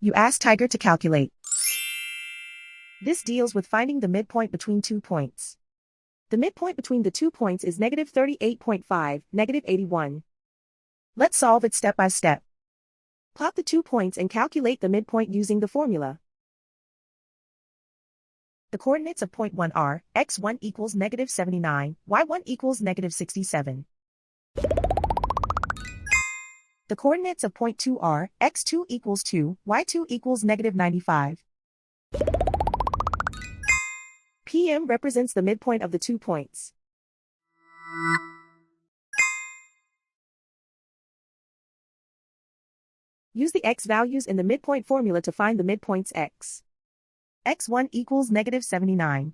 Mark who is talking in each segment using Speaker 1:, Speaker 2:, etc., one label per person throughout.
Speaker 1: You ask Tiger to calculate. This deals with finding the midpoint between 2 points. The midpoint between the 2 points is negative 38.5, negative 81. Let's solve it step by step. Plot the 2 points and calculate the midpoint using the formula. The coordinates of point 1 are, x1 equals negative 79, y1 equals negative 67. The coordinates of point 2 are, x2 equals 2, y2 equals negative 95. PM represents the midpoint of the 2 points. Use the x values in the midpoint formula to find the midpoints x. x1 equals negative 79.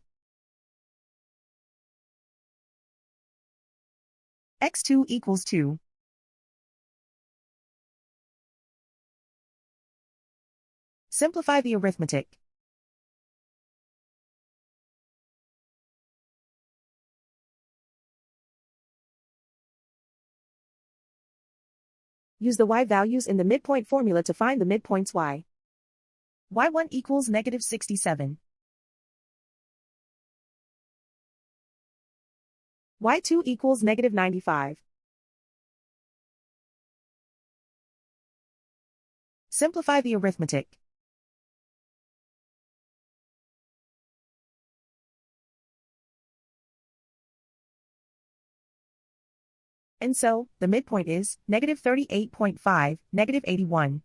Speaker 1: x2 equals 2. Simplify the arithmetic. Use the y values in the midpoint formula to find the midpoints y. y1 equals negative 67. y2 equals negative 95. Simplify the arithmetic. And so, the midpoint is negative 38.5, negative 81.